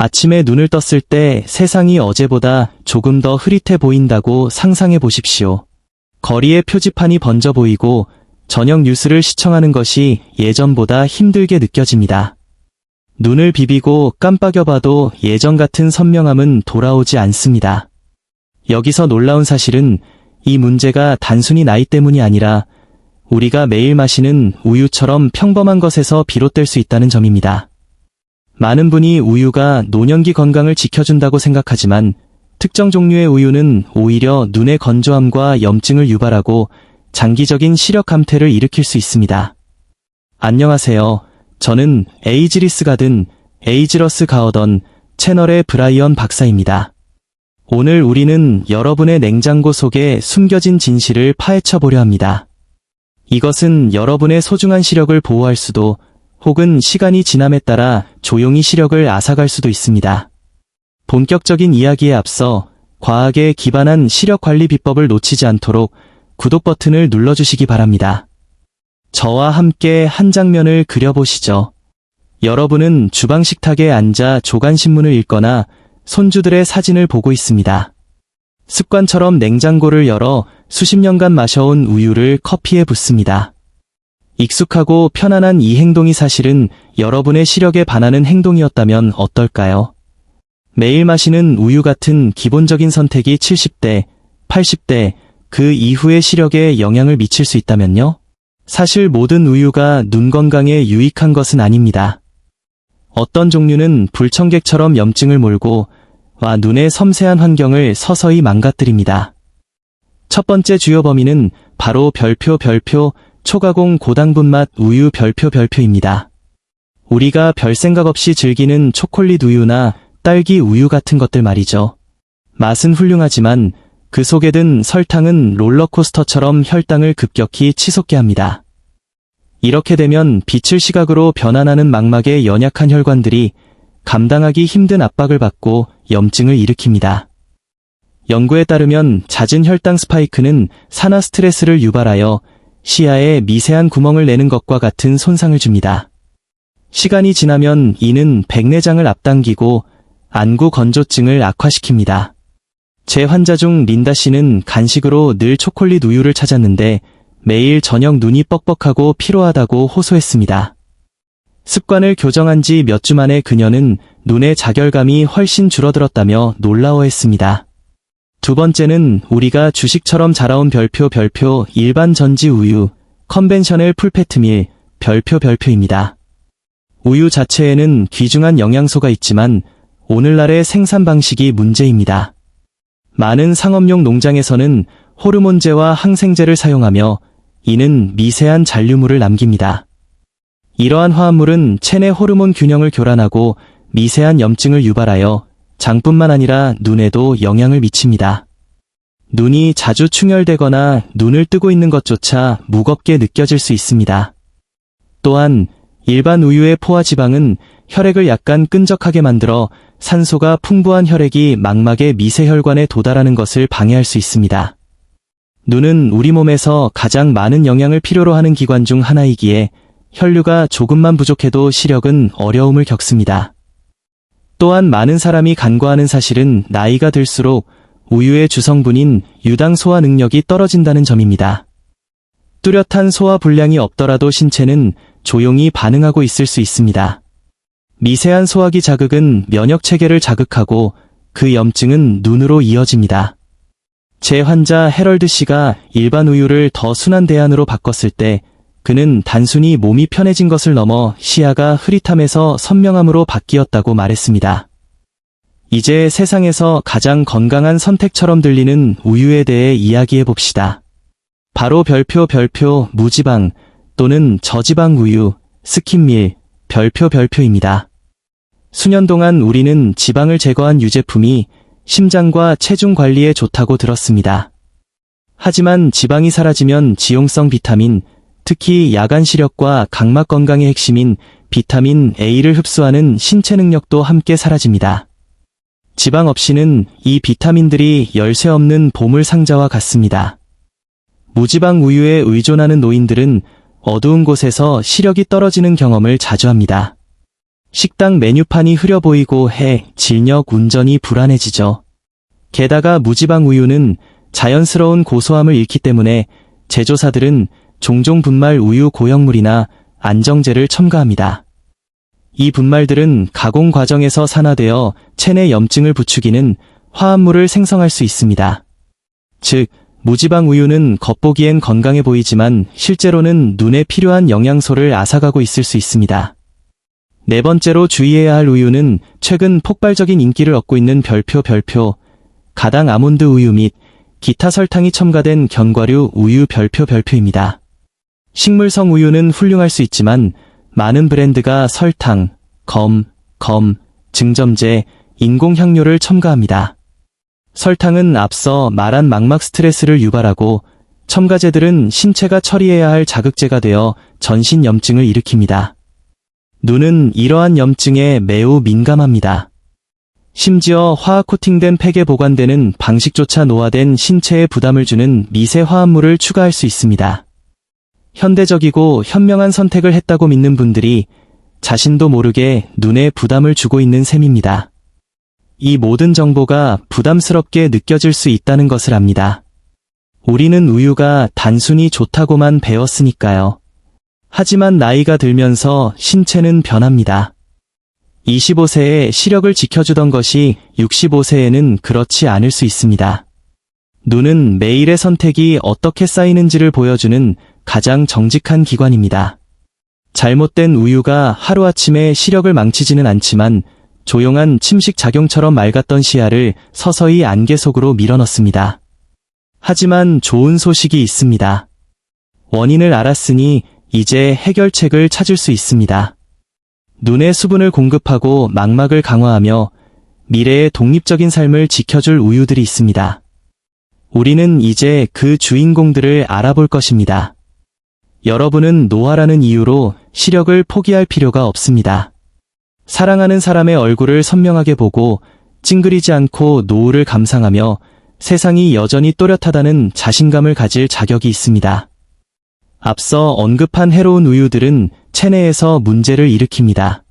아침에 눈을 떴을 때 세상이 어제보다 조금 더 흐릿해 보인다고 상상해 보십시오. 거리에 표지판이 번져 보이고 저녁 뉴스를 시청하는 것이 예전보다 힘들게 느껴집니다. 눈을 비비고 깜빡여봐도 예전 같은 선명함은 돌아오지 않습니다. 여기서 놀라운 사실은 이 문제가 단순히 나이 때문이 아니라 우리가 매일 마시는 우유처럼 평범한 것에서 비롯될 수 있다는 점입니다. 많은 분이 우유가 노년기 건강을 지켜준다고 생각하지만 특정 종류의 우유는 오히려 눈의 건조함과 염증을 유발하고 장기적인 시력 감퇴를 일으킬 수 있습니다. 안녕하세요. 저는 에이지리스 가든 에이지러스 가어던 채널의 브라이언 박사입니다. 오늘 우리는 여러분의 냉장고 속에 숨겨진 진실을 파헤쳐 보려 합니다. 이것은 여러분의 소중한 시력을 보호할 수도 혹은 시간이 지남에 따라 조용히 시력을 앗아갈 수도 있습니다. 본격적인 이야기에 앞서 과학에 기반한 시력 관리 비법을 놓치지 않도록 구독 버튼을 눌러주시기 바랍니다. 저와 함께 한 장면을 그려보시죠. 여러분은 주방 식탁에 앉아 조간신문을 읽거나 손주들의 사진을 보고 있습니다. 습관처럼 냉장고를 열어 수십 년간 마셔온 우유를 커피에 붓습니다. 익숙하고 편안한 이 행동이 사실은 여러분의 시력에 반하는 행동이었다면 어떨까요? 매일 마시는 우유 같은 기본적인 선택이 70대, 80대, 그 이후의 시력에 영향을 미칠 수 있다면요? 사실 모든 우유가 눈 건강에 유익한 것은 아닙니다. 어떤 종류는 불청객처럼 염증을 몰고 눈의 섬세한 환경을 서서히 망가뜨립니다. 첫 번째 주요 범인은 바로 별표 초가공 고당분 맛 우유 별표입니다. 우리가 별 생각 없이 즐기는 초콜릿 우유나 딸기 우유 같은 것들 말이죠. 맛은 훌륭하지만 그 속에 든 설탕은 롤러코스터처럼 혈당을 급격히 치솟게 합니다. 이렇게 되면 빛을 시각으로 변환하는 망막의 연약한 혈관들이 감당하기 힘든 압박을 받고 염증을 일으킵니다. 연구에 따르면 잦은 혈당 스파이크는 산화 스트레스를 유발하여 시야에 미세한 구멍을 내는 것과 같은 손상을 줍니다. 시간이 지나면 이는 백내장을 앞당기고 안구 건조증을 악화시킵니다. 제 환자 중 린다 씨는 간식으로 늘 초콜릿 우유를 찾았는데 매일 저녁 눈이 뻑뻑하고 피로하다고 호소했습니다. 습관을 교정한 지 몇 주 만에 그녀는 눈의 자결감이 훨씬 줄어들었다며 놀라워했습니다. 두 번째는 우리가 주식처럼 자라온 별표 일반 전지 우유, 컨벤셔널 풀패트밀, 별표입니다. 우유 자체에는 귀중한 영양소가 있지만 오늘날의 생산 방식이 문제입니다. 많은 상업용 농장에서는 호르몬제와 항생제를 사용하며 이는 미세한 잔류물을 남깁니다. 이러한 화합물은 체내 호르몬 균형을 교란하고 미세한 염증을 유발하여 장뿐만 아니라 눈에도 영향을 미칩니다. 눈이 자주 충혈되거나 눈을 뜨고 있는 것조차 무겁게 느껴질 수 있습니다. 또한 일반 우유의 포화 지방은 혈액을 약간 끈적하게 만들어 산소가 풍부한 혈액이 망막의 미세혈관에 도달하는 것을 방해할 수 있습니다. 눈은 우리 몸에서 가장 많은 영양을 필요로 하는 기관 중 하나이기에 혈류가 조금만 부족해도 시력은 어려움을 겪습니다. 또한 많은 사람이 간과하는 사실은 나이가 들수록 우유의 주성분인 유당 소화 능력이 떨어진다는 점입니다. 뚜렷한 소화 불량이 없더라도 신체는 조용히 반응하고 있을 수 있습니다. 미세한 소화기 자극은 면역 체계를 자극하고 그 염증은 눈으로 이어집니다. 제 환자 해럴드 씨가 일반 우유를 더 순한 대안으로 바꿨을 때 그는 단순히 몸이 편해진 것을 넘어 시야가 흐릿함에서 선명함으로 바뀌었다고 말했습니다. 이제 세상에서 가장 건강한 선택처럼 들리는 우유에 대해 이야기해 봅시다. 바로 별표 무지방 또는 저지방 우유, 스킨밀, 별표입니다. 수년 동안 우리는 지방을 제거한 유제품이 심장과 체중 관리에 좋다고 들었습니다. 하지만 지방이 사라지면 지용성 비타민, 특히 야간 시력과 각막 건강의 핵심인 비타민 A를 흡수하는 신체 능력도 함께 사라집니다. 지방 없이는 이 비타민들이 열쇠 없는 보물 상자와 같습니다. 무지방 우유에 의존하는 노인들은 어두운 곳에서 시력이 떨어지는 경험을 자주 합니다. 식당 메뉴판이 흐려 보이고 해 진력 운전이 불안해지죠. 게다가 무지방 우유는 자연스러운 고소함을 잃기 때문에 제조사들은 종종 분말 우유 고형물이나 안정제를 첨가합니다. 이 분말들은 가공 과정에서 산화되어 체내 염증을 부추기는 화합물을 생성할 수 있습니다. 즉, 무지방 우유는 겉보기엔 건강해 보이지만 실제로는 눈에 필요한 영양소를 앗아가고 있을 수 있습니다. 네 번째로 주의해야 할 우유는 최근 폭발적인 인기를 얻고 있는 별표, 가당 아몬드 우유 및 기타 설탕이 첨가된 견과류 우유 별표입니다. 식물성 우유는 훌륭할 수 있지만 많은 브랜드가 설탕, 검, 증점제, 인공향료를 첨가합니다. 설탕은 앞서 말한 망막 스트레스를 유발하고 첨가제들은 신체가 처리해야 할 자극제가 되어 전신 염증을 일으킵니다. 눈은 이러한 염증에 매우 민감합니다. 심지어 화학 코팅된 팩에 보관되는 방식조차 노화된 신체에 부담을 주는 미세 화합물을 추가할 수 있습니다. 현대적이고 현명한 선택을 했다고 믿는 분들이 자신도 모르게 눈에 부담을 주고 있는 셈입니다. 이 모든 정보가 부담스럽게 느껴질 수 있다는 것을 압니다. 우리는 우유가 단순히 좋다고만 배웠으니까요. 하지만 나이가 들면서 신체는 변합니다. 25세에 시력을 지켜주던 것이 65세에는 그렇지 않을 수 있습니다. 눈은 매일의 선택이 어떻게 쌓이는지를 보여주는 가장 정직한 기관입니다. 잘못된 우유가 하루아침에 시력을 망치지는 않지만 조용한 침식 작용처럼 맑았던 시야를 서서히 안개 속으로 밀어넣습니다. 하지만 좋은 소식이 있습니다. 원인을 알았으니 이제 해결책을 찾을 수 있습니다. 눈에 수분을 공급하고 망막을 강화하며 미래의 독립적인 삶을 지켜줄 우유들이 있습니다. 우리는 이제 그 주인공들을 알아볼 것입니다. 여러분은 노화라는 이유로 시력을 포기할 필요가 없습니다. 사랑하는 사람의 얼굴을 선명하게 보고 찡그리지 않고 노후를 감상하며 세상이 여전히 또렷하다는 자신감을 가질 자격이 있습니다. 앞서 언급한 해로운 우유들은 체내에서 문제를 일으킵니다.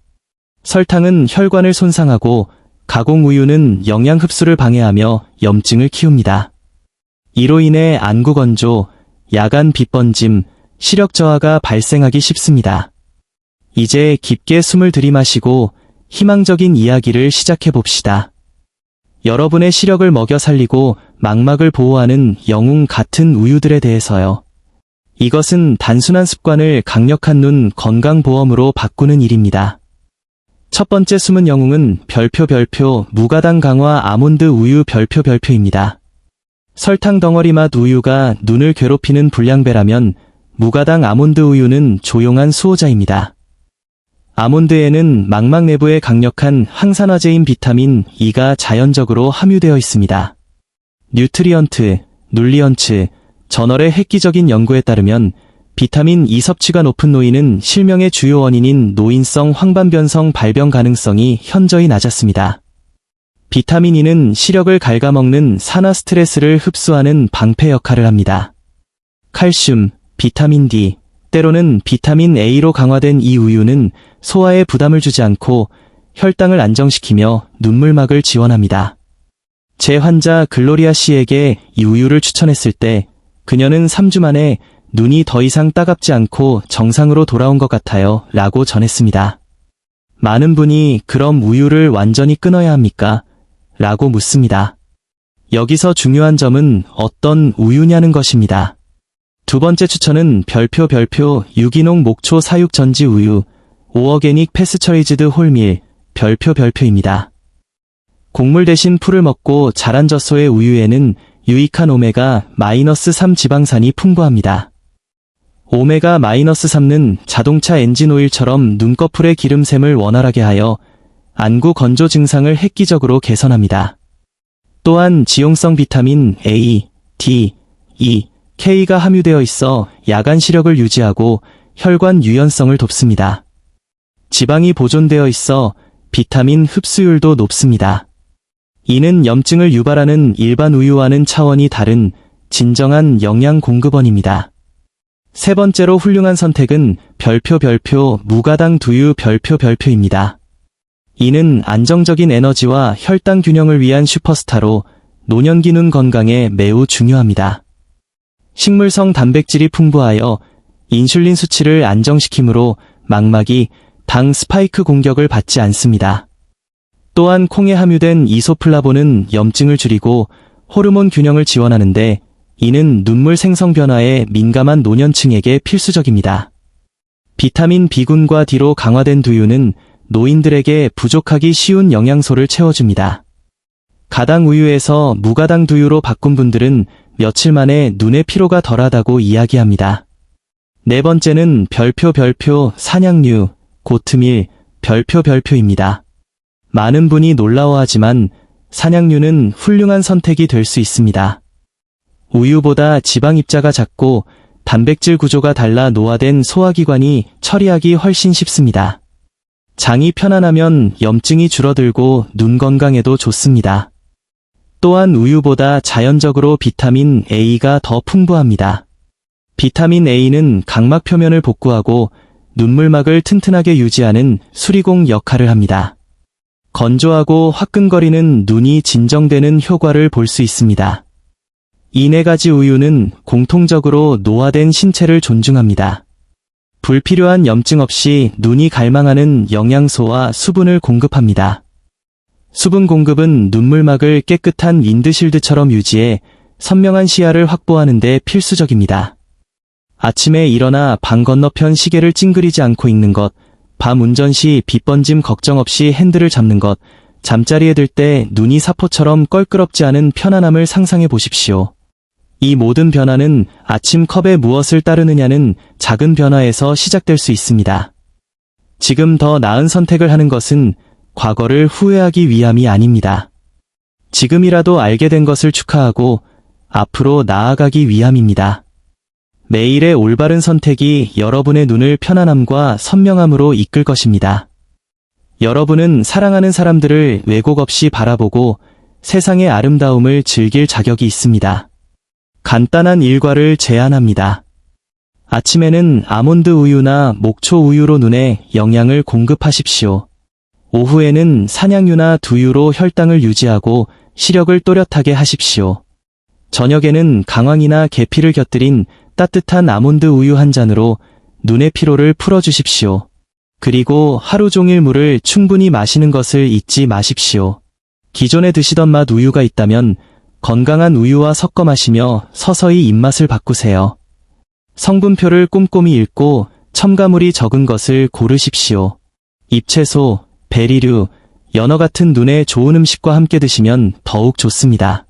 설탕은 혈관을 손상하고 가공 우유는 영양 흡수를 방해하며 염증을 키웁니다. 이로 인해 안구 건조, 야간 빛 번짐, 시력 저하가 발생하기 쉽습니다. 이제 깊게 숨을 들이마시고 희망적인 이야기를 시작해 봅시다. 여러분의 시력을 먹여 살리고 망막을 보호하는 영웅 같은 우유들에 대해서요. 이것은 단순한 습관을 강력한 눈 건강보험으로 바꾸는 일입니다. 첫 번째 숨은 영웅은 별표 무가당 강화 아몬드 우유 별표입니다. 설탕 덩어리 맛 우유가 눈을 괴롭히는 불량배라면 무가당 아몬드 우유는 조용한 수호자입니다. 아몬드에는 망막 내부에 강력한 항산화제인 비타민 E가 자연적으로 함유되어 있습니다. 뉴트리언트, 눌리언츠, 저널의 획기적인 연구에 따르면 비타민 E 섭취가 높은 노인은 실명의 주요 원인인 노인성 황반변성 발병 가능성이 현저히 낮았습니다. 비타민 E는 시력을 갉아먹는 산화 스트레스를 흡수하는 방패 역할을 합니다. 칼슘, 비타민 D, 때로는 비타민 A로 강화된 이 우유는 소화에 부담을 주지 않고 혈당을 안정시키며 눈물막을 지원합니다. 제 환자 글로리아 씨에게 이 우유를 추천했을 때 그녀는 3주 만에 눈이 더 이상 따갑지 않고 정상으로 돌아온 것 같아요 라고 전했습니다. 많은 분이 그럼 우유를 완전히 끊어야 합니까? 라고 묻습니다. 여기서 중요한 점은 어떤 우유냐는 것입니다. 두 번째 추천은 별표 유기농 목초 사육 전지 우유, 오어게닉 패스처리즈드 홀밀, 별표입니다. 곡물 대신 풀을 먹고 자란 젖소의 우유에는 유익한 오메가-3 지방산이 풍부합니다. 오메가-3는 자동차 엔진 오일처럼 눈꺼풀의 기름샘을 원활하게 하여 안구 건조 증상을 획기적으로 개선합니다. 또한 지용성 비타민 A, D, E, K가 함유되어 있어 야간 시력을 유지하고 혈관 유연성을 돕습니다. 지방이 보존되어 있어 비타민 흡수율도 높습니다. 이는 염증을 유발하는 일반 우유와는 차원이 다른 진정한 영양 공급원입니다. 세 번째로 훌륭한 선택은 별표 무가당 두유 별표입니다. 이는 안정적인 에너지와 혈당 균형을 위한 슈퍼스타로 노년기 눈 건강에 매우 중요합니다. 식물성 단백질이 풍부하여 인슐린 수치를 안정시키므로 망막이 당 스파이크 공격을 받지 않습니다. 또한 콩에 함유된 이소플라본은 염증을 줄이고 호르몬 균형을 지원하는데 이는 눈물 생성 변화에 민감한 노년층에게 필수적입니다. 비타민 B군과 D로 강화된 두유는 노인들에게 부족하기 쉬운 영양소를 채워줍니다. 가당 우유에서 무가당 두유로 바꾼 분들은 며칠 만에 눈의 피로가 덜하다고 이야기합니다. 네 번째는 별표 산양류, 고트밀, 별표입니다. 많은 분이 놀라워하지만 산양류는 훌륭한 선택이 될 수 있습니다. 우유보다 지방 입자가 작고 단백질 구조가 달라 노화된 소화기관이 처리하기 훨씬 쉽습니다. 장이 편안하면 염증이 줄어들고 눈 건강에도 좋습니다. 또한 우유보다 자연적으로 비타민 A가 더 풍부합니다. 비타민 A는 각막 표면을 복구하고 눈물막을 튼튼하게 유지하는 수리공 역할을 합니다. 건조하고 화끈거리는 눈이 진정되는 효과를 볼 수 있습니다. 이 네 가지 우유는 공통적으로 노화된 신체를 존중합니다. 불필요한 염증 없이 눈이 갈망하는 영양소와 수분을 공급합니다. 수분 공급은 눈물막을 깨끗한 윈드실드처럼 유지해 선명한 시야를 확보하는 데 필수적입니다. 아침에 일어나 방 건너편 시계를 찡그리지 않고 읽는 것, 밤 운전 시 빛번짐 걱정 없이 핸들을 잡는 것, 잠자리에 들 때 눈이 사포처럼 껄끄럽지 않은 편안함을 상상해 보십시오. 이 모든 변화는 아침 컵에 무엇을 따르느냐는 작은 변화에서 시작될 수 있습니다. 지금 더 나은 선택을 하는 것은 과거를 후회하기 위함이 아닙니다. 지금이라도 알게 된 것을 축하하고 앞으로 나아가기 위함입니다. 매일의 올바른 선택이 여러분의 눈을 편안함과 선명함으로 이끌 것입니다. 여러분은 사랑하는 사람들을 왜곡 없이 바라보고 세상의 아름다움을 즐길 자격이 있습니다. 간단한 일과를 제안합니다. 아침에는 아몬드 우유나 목초 우유로 눈에 영양을 공급하십시오. 오후에는 산양유나 두유로 혈당을 유지하고 시력을 또렷하게 하십시오. 저녁에는 강황이나 계피를 곁들인 따뜻한 아몬드 우유 한 잔으로 눈의 피로를 풀어주십시오. 그리고 하루 종일 물을 충분히 마시는 것을 잊지 마십시오. 기존에 드시던 맛 우유가 있다면 건강한 우유와 섞어 마시며 서서히 입맛을 바꾸세요. 성분표를 꼼꼼히 읽고 첨가물이 적은 것을 고르십시오. 잎채소, 베리류, 연어 같은 눈에 좋은 음식과 함께 드시면 더욱 좋습니다.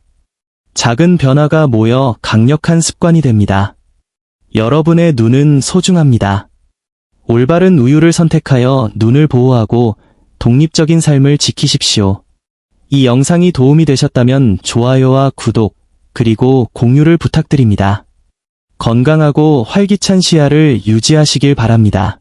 작은 변화가 모여 강력한 습관이 됩니다. 여러분의 눈은 소중합니다. 올바른 우유를 선택하여 눈을 보호하고 독립적인 삶을 지키십시오. 이 영상이 도움이 되셨다면 좋아요와 구독, 그리고 공유를 부탁드립니다. 건강하고 활기찬 시야를 유지하시길 바랍니다.